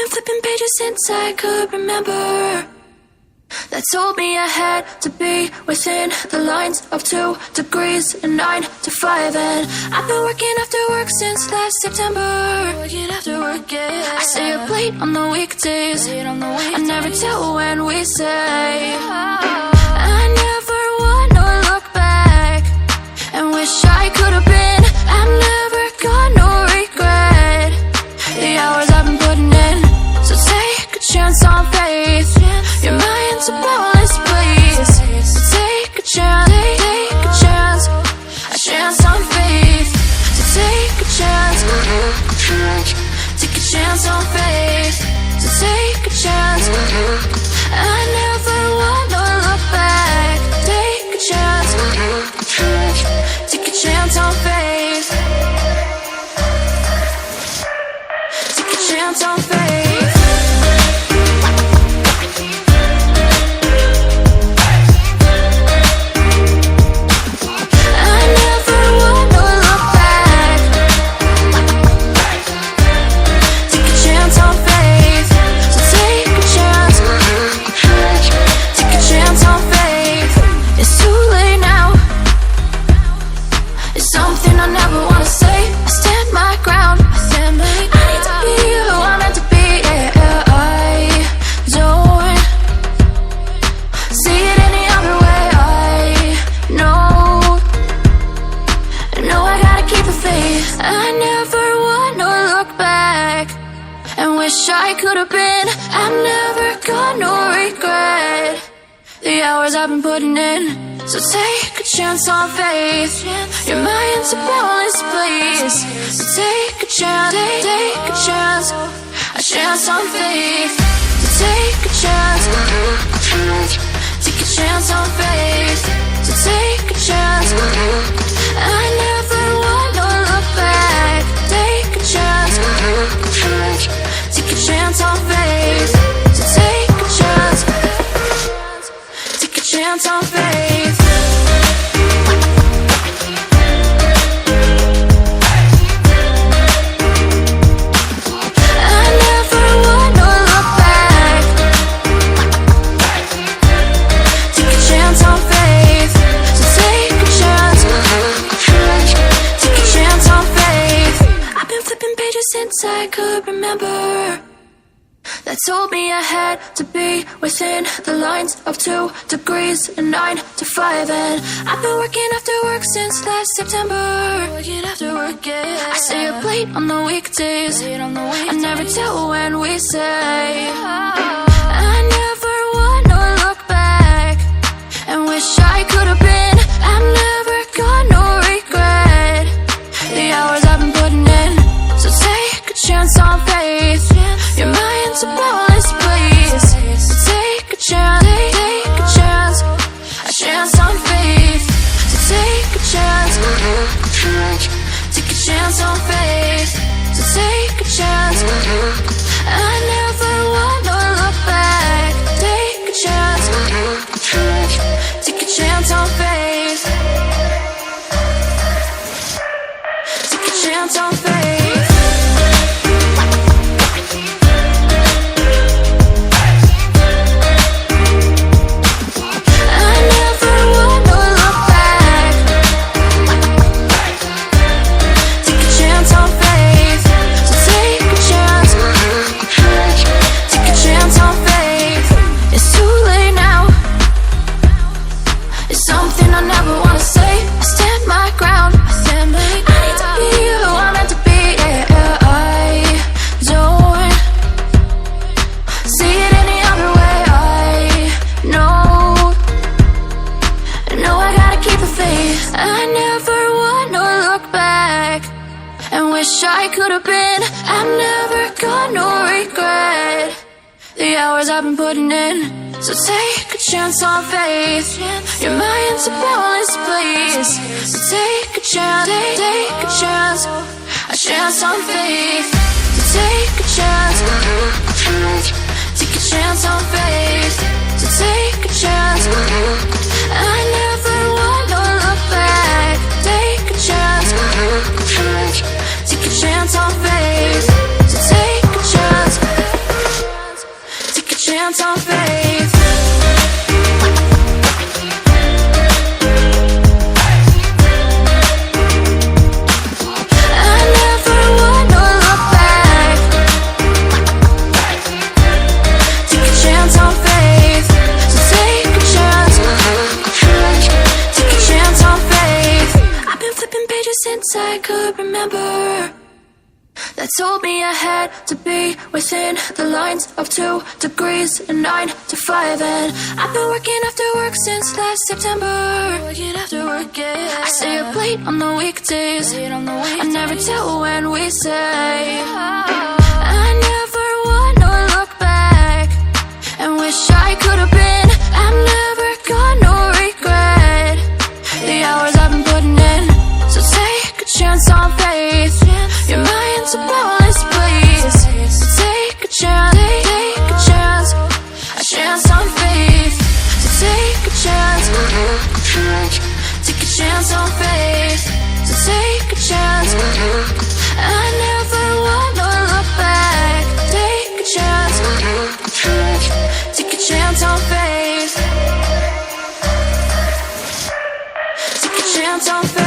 been flipping pages since I could remember, that told me I had to be within the lines of 2 degrees and 9 to 5. And I've been working after work since last September. Working after work, yeah. I stay up late on the weekdays. I never tell when we say. I never wanna look back and wish I could have been. I've never got no regret. The hours I've been putting in, so take a chance on faith. Your mind's a boundless place. So take a chance, take a chance, a chance on faith. So take a chance, take a chance on faith. So take a chance. I never wanna look back. Take a chance, take a chance on faith. Take a chance on faith. I could have been. I've never got no regret. The hours I've been putting in, so take a chance on faith. Your mind's a boundless place. So take a chance, take a chance, a chance on faith. So take a chance, take a chance on faith. So take a chance. I never wanna look back. Take a chance, take a chance on faith. So take a chance, take a chance on faith. I never wanna look back. Take a chance on faith. So take a chance, take a chance on faith. I've been flipping pages since I could remember, that told me I had to be within the lines of 2 degrees and 9 to 5. And I've been working after work since last September. Working after work, yeah. I stay up late on the weekdays. I never tell when we say. I never wanna look back and wish I could have been. I've never got no regret. The hours I've been putting in, so take a chance on faith. Your mind's a boundless place. So take a chance, take a chance, a chance on faith. So take a chance, take a chance on faith. So take a chance. I never wanna look back. Take a chance, take a chance on faith. Take a chance on faith. I never wanna look back and wish I could have been. I've never got no regret. The hours I've been putting in, so take a chance on faith. Your mind's a boundless place. So take a chance, take a chance, a chance on faith. So take a chance, take a chance on faith. So take a chance. I never wanna look back. Take a chance, take a chance on faith. So take a chance. I could remember, that told me I had to be within the lines of 2 degrees and 9 to 5. And I've been working after work since last September. Working after work, yeah. I stay up late on the weekdays. I never tell when we say. I never wanna look back and wish I could have been. I've never got no regret. The hours I've been putting in, so take a chance on faith. Your mind's a bonus, please. So take a chance, take a chance, a chance on faith. So take a chance, take a chance on faith. So take a chance. I never wanna look back. Take a chance, take a chance on faith. Take a chance on faith.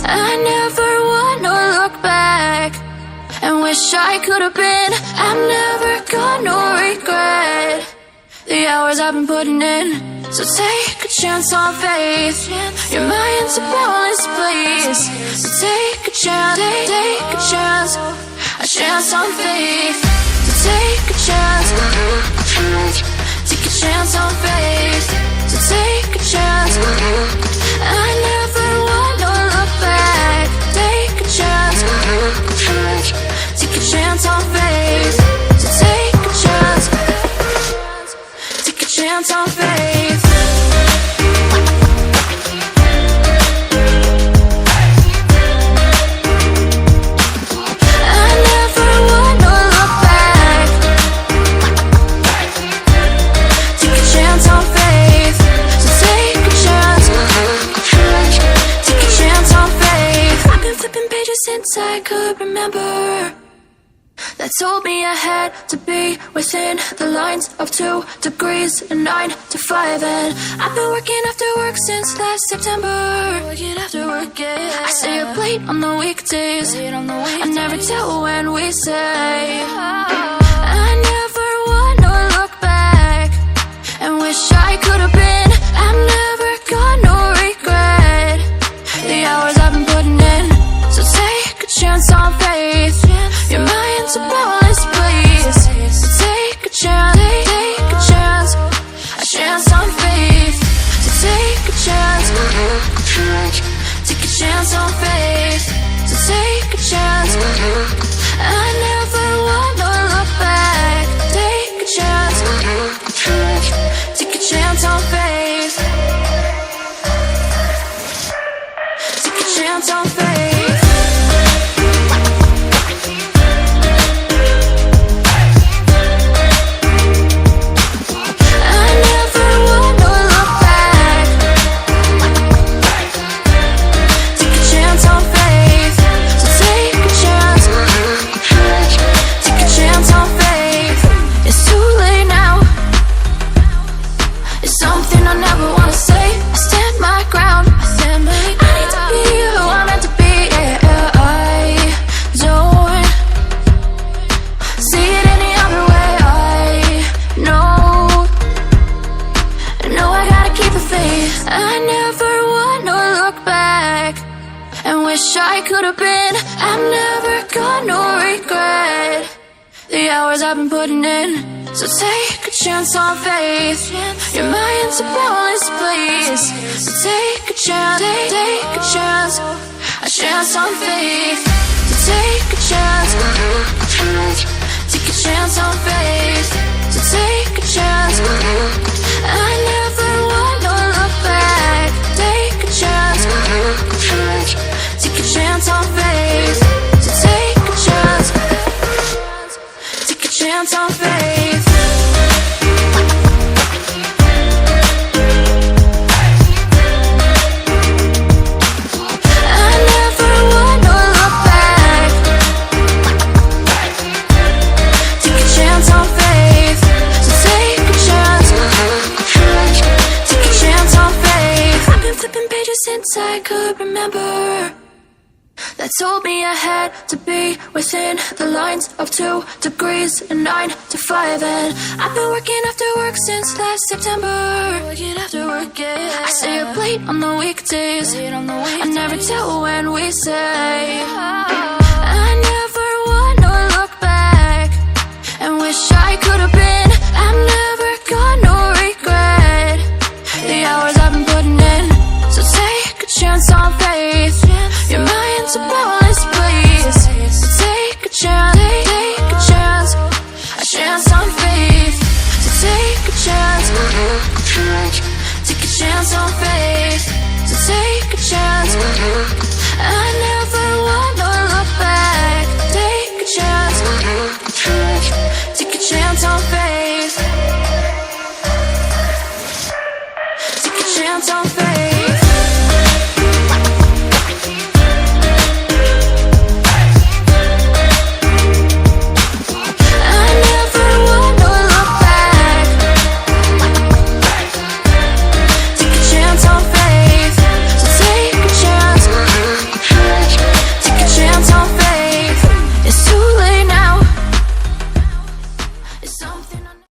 I never wanna look back and wish I could have been. I've never got no regret. The hours I've been putting in, so take a chance on faith. Your mind's a bonus, please. So take a chance, take a chance on faith. So take a chance, take a chance on faith. So take a chance. I never wanna look back. Take a chance, take a chance on faith. So take a chance, take a chance on faith. I never wanna look back. Take a chance on faith. So take a chance, take a chance on faith. I've been flipping pages since I could remember, that told me I had to be within the lines of 2 degrees and 9 to 5. And I've been working after work since last September. Working after work, yeah. I stay up late on the weekdays. I never tell when we say. I never wanna look back and wish I could have been. I've never got no regret. The hours I've been putting in, so take a chance on faith. Your mind's a bonus, please. So take a chance, take a chance on faith. So take a chance, take a chance on faith. So take a chance. I never wanna look back. Take a chance, take a chance on faith. Take a chance on faith. I never wanna look back and wish I could have been. I've never got no regret. The hours I've been putting in, so take a chance on faith. Your mind's a bonus, please. So take a chance, take a chance on faith. So take a chance, take a chance on faith. So take a chance. I never wanna look back. Take a chance, take a chance on faith. So take a chance, take a chance. since I could remember, that told me I had to be within the lines of 2 degrees and 9 to 5. And I've been working after work since last September. Working after work, yeah. I stay up late on the weekdays. I never tell when we say. I never wanna look back and wish I could have been. I've never got no regret. The hours I've been putting in. So take a chance on faith. Your mind's a boundless place. So take a chance, take a chance. A chance on faith. So take a chance, take a chance on faith. So take a chance. I never wanna look back. Take a chance, take a chance on faith. Take a chance on faith.